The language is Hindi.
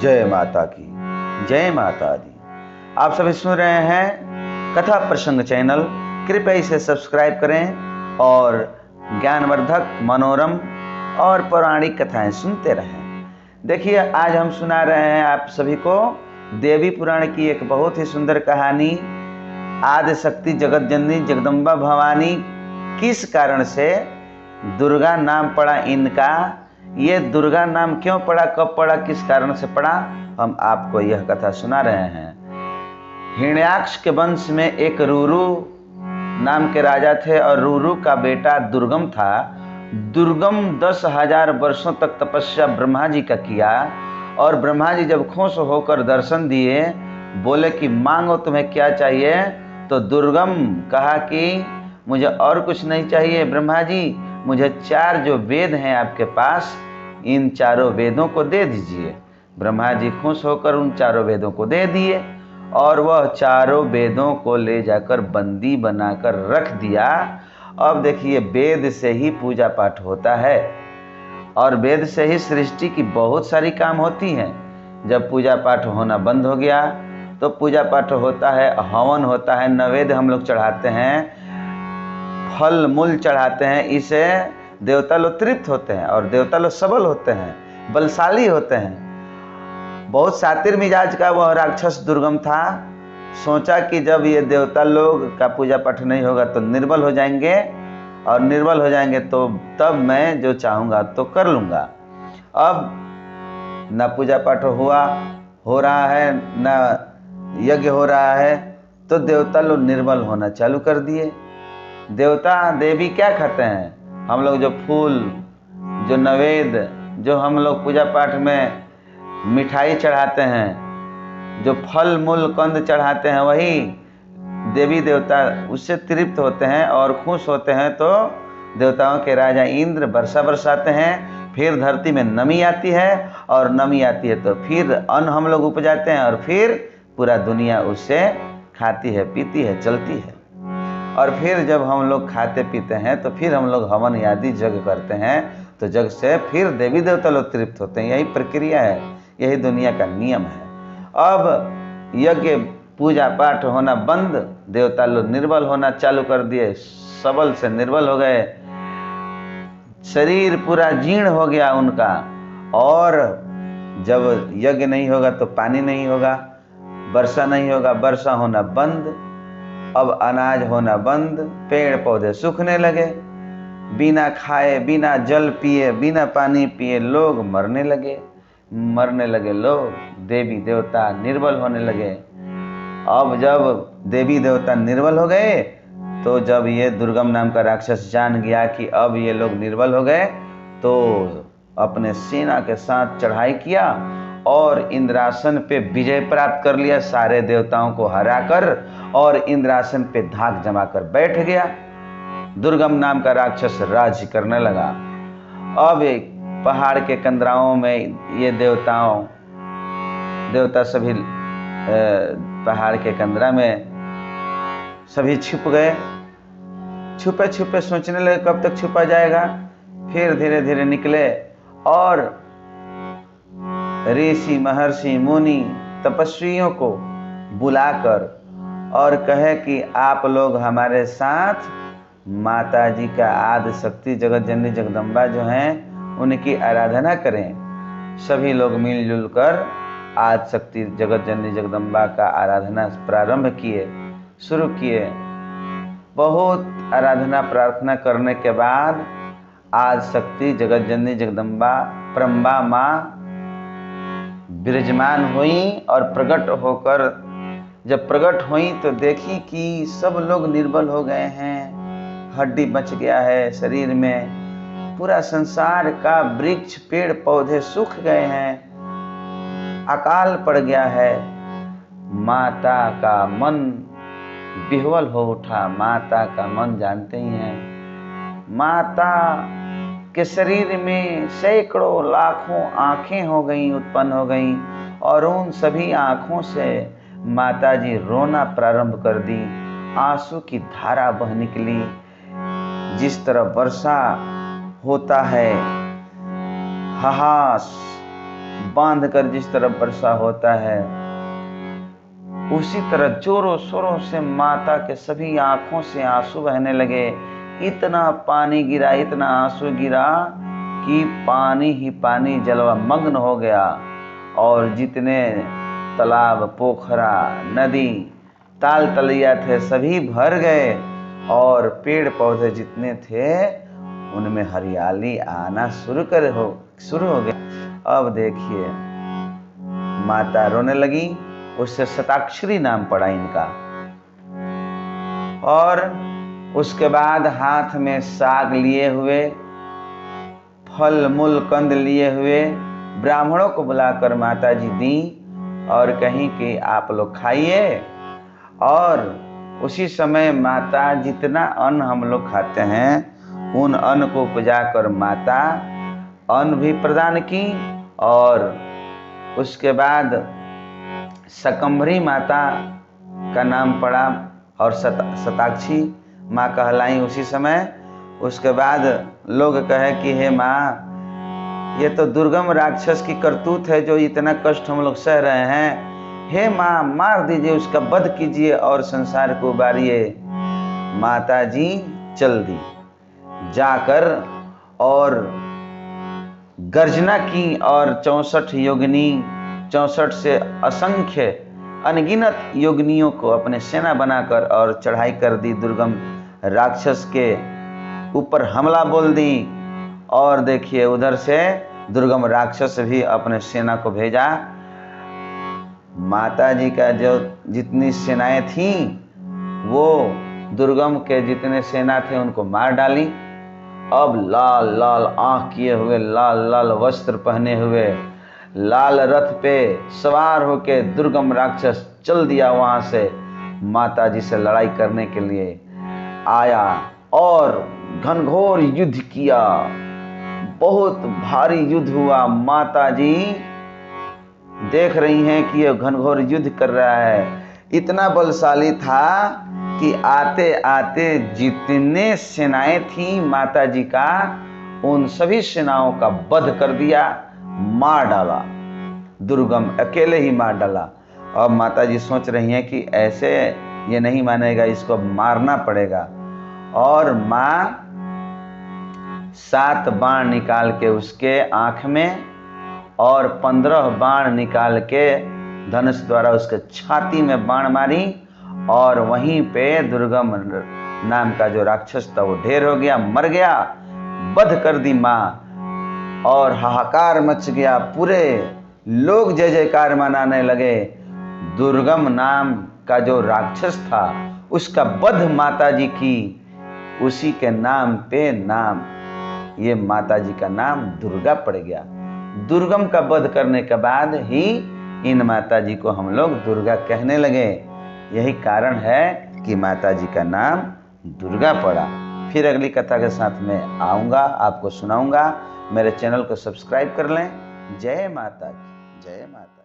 जय माता की, जय माता दी। आप सभी सुन रहे हैं कथा प्रसंग चैनल। कृपया इसे सब्सक्राइब करें और ज्ञानवर्धक, मनोरम और पौराणिक कथाएं सुनते रहें। देखिए, आज हम सुना रहे हैं आप सभी को देवी पुराण की एक बहुत ही सुंदर कहानी। आदि शक्ति जगत जननी जगदम्बा भवानी किस कारण से दुर्गा नाम पड़ा इनका, ये दुर्गा नाम क्यों पड़ा, कब पड़ा, किस कारण से पड़ा, हम आपको यह कथा सुना रहे हैं। हिरण्याक्ष के वंश में एक रूरू नाम के राजा थे और रूरू का बेटा दुर्गम था। दुर्गम 10,000 वर्षों तक तपस्या ब्रह्मा जी का किया और ब्रह्मा जी जब खुश होकर दर्शन दिए, बोले कि मांगो तुम्हें क्या चाहिए। तो दुर्गम कहा कि मुझे और कुछ नहीं चाहिए ब्रह्मा जी, मुझे 4 जो वेद हैं आपके पास, इन चारों वेदों को दे दीजिए। ब्रह्मा जी खुश होकर उन चारों वेदों को दे दिए और वह चारों वेदों को ले जाकर बंदी बनाकर रख दिया। अब देखिए, वेद से ही पूजा पाठ होता है और वेद से ही सृष्टि की बहुत सारी काम होती हैं। जब पूजा पाठ होना बंद हो गया तो पूजा पाठ होता है, हवन होता है, नैवेद्य हम लोग चढ़ाते हैं, फल मूल चढ़ाते हैं। इसे देवता लोग तृप्त होते हैं और देवता लोग सबल होते हैं, बलशाली होते हैं। बहुत सातिर मिजाज का वह राक्षस दुर्गम था। सोचा कि जब ये देवता लोग का पूजा पाठ नहीं होगा तो निर्बल हो जाएंगे और निर्बल हो जाएंगे तो तब मैं जो चाहूँगा तो कर लूँगा। अब न पूजा पाठ हो रहा है, न यज्ञ हो रहा है, तो देवता लोग निर्बल होना चालू कर दिए। देवता देवी क्या खाते हैं? हम लोग जो फूल, जो नैवेद्य, जो हम लोग पूजा पाठ में मिठाई चढ़ाते हैं, जो फल मूल कंद चढ़ाते हैं, वही देवी देवता उससे तृप्त होते हैं और खुश होते हैं। तो देवताओं के राजा इंद्र वर्षा बरसाते हैं, फिर धरती में नमी आती है और नमी आती है तो फिर अन्न हम लोग उपजाते हैं और फिर पूरा दुनिया उससे खाती है, पीती है, चलती है। और फिर जब हम लोग खाते पीते हैं तो फिर हम लोग हवन आदि जग करते हैं, तो जग से फिर देवी देवता लोग तृप्त होते हैं। यही प्रक्रिया है, यही दुनिया का नियम है। अब यज्ञ पूजा पाठ होना बंद, देवता लोग निर्बल होना चालू कर दिए, सबल से निर्बल हो गए, शरीर पूरा जीर्ण हो गया उनका। और जब यज्ञ नहीं होगा तो पानी नहीं होगा, वर्षा नहीं होगा, वर्षा होना बंद, अब अनाज होना बंद, पेड़ पौधे सूखने लगे, बिना खाए, बिना जल पिए, बिना पानी पिए लोग मरने लगे लोग, देवी देवता निर्बल होने लगे। अब जब देवी देवता निर्बल हो गए तो जब ये दुर्गम नाम का राक्षस जान गया कि अब ये लोग निर्बल हो गए, तो अपने सेना के साथ चढ़ाई किया और इंद्रासन पे विजय प्राप्त कर लिया, सारे देवताओं को हराकर, और इंद्रासन पे धाक जमाकर बैठ गया। दुर्गम नाम का राक्षस राज्य करने लगा। अब एक पहाड़ के कंदराओं में ये देवता सभी पहाड़ के कंदरा में सभी छुप गए। छुपे छुपे सोचने लगे कब तक छुपा जाएगा। फिर धीरे धीरे निकले और ऋषि, महर्षि, मुनि, तपस्वियों को बुलाकर और कहे कि आप लोग हमारे साथ माता जी का, आदि शक्ति जगत जननी जगदम्बा जो हैं, उनकी आराधना करें। सभी लोग मिलजुल कर आदि शक्ति जगत जननी जगदम्बा का आराधना प्रारंभ किए, शुरू किए। बहुत आराधना प्रार्थना करने के बाद आदि शक्ति जगत जननी जगदम्बा परम्बा माँ विराजमान हुई और प्रकट होकर जब प्रकट हुई तो देखी कि सब लोग निर्बल हो गए हैं, हड्डी बच गया है शरीर में, पूरा संसार का वृक्ष पेड़ पौधे सूख गए हैं, अकाल पड़ गया है। माता का मन विह्वल हो उठा। माता का मन जानते ही हैं, माता के शरीर में सैकड़ों लाखों आंखें उत्पन्न हो गई और उन सभी आंखों से माता जी रोना प्रारंभ कर दी। आंसू की धारा बह निकली। जिस तरह वर्षा होता है, हाहास बांध कर जिस तरह वर्षा होता है, उसी तरह जोरों शोरों से माता के सभी आंखों से आंसू बहने लगे। इतना पानी गिरा, इतना आंसू गिरा कि पानी ही पानी जलमग्न हो गया और जितने तालाब, पोखरा, नदी, ताल तलैया थे सभी भर गए और पेड़ पौधे जितने थे उनमें हरियाली आना शुरू हो गई। अब देखिए माता रोने लगी, उससे शताक्षरी नाम पड़ा इनका। और उसके बाद हाथ में साग लिए हुए, फल मूल कंद लिए हुए ब्राह्मणों को बुलाकर माता जी दी और कहीं कि आप लोग खाइए। और उसी समय माता जितना अन्न हम लोग खाते हैं उन अन्न को उपजा कर माता अन्न भी प्रदान की। और उसके बाद शकंभरी माता का नाम पड़ा और शताक्षी माँ कहलाई उसी समय। उसके बाद लोग कहे कि हे माँ, ये तो दुर्गम राक्षस की करतूत है जो इतना कष्ट हम लोग सह रहे हैं। हे माँ, मार दीजिए, उसका वध कीजिए और संसार को उबारिए। माता जी चल दी, जाकर और गर्जना की और 64 योगिनी, 64 से असंख्य अनगिनत योगिनियों को अपने सेना बनाकर और चढ़ाई कर दी, दुर्गम राक्षस के ऊपर हमला बोल दी। और देखिए उधर से दुर्गम राक्षस भी अपने सेना को भेजा। माता जी का जो जितनी सेनाएं थीं वो दुर्गम के जितने सेना थे उनको मार डाली। अब लाल लाल आंख किए हुए, लाल लाल वस्त्र पहने हुए, लाल रथ पे सवार होके दुर्गम राक्षस चल दिया वहां से माता जी से लड़ाई करने के लिए आया और घनघोर युद्ध किया। बहुत भारी युद्ध हुआ। माता जी देख रही हैं कि यह घनघोर युद्ध कर रहा है। इतना बलशाली था कि आते आते जितने सेनाएं थी माता जी का, उन सभी सेनाओं का वध कर दिया, मार डाला। दुर्गम अकेले ही मार डाला। अब माता जी सोच रही हैं कि ऐसे ये नहीं मानेगा, इसको मारना पड़ेगा। और माँ 7 बाण निकाल के उसके आंख में और 15 बाण निकाल के धनुष द्वारा उसके छाती में बाण मारी और वहीं पे दुर्गम नाम का जो राक्षस था वो ढेर हो गया, मर गया, वध कर दी माँ। और हाहाकार मच गया, पूरे लोग जय जयकार मनाने लगे। दुर्गम नाम का जो राक्षस था उसका वध माता जी की, उसी के नाम पे नाम ये माता जी का नाम दुर्गा पड़ गया। दुर्गम का वध करने के बाद ही इन माता जी को हम लोग दुर्गा कहने लगे। यही कारण है कि माता जी का नाम दुर्गा पड़ा। फिर अगली कथा के साथ में आऊँगा, आपको सुनाऊँगा। मेरे चैनल को सब्सक्राइब कर लें। जय माता दी, जय माता।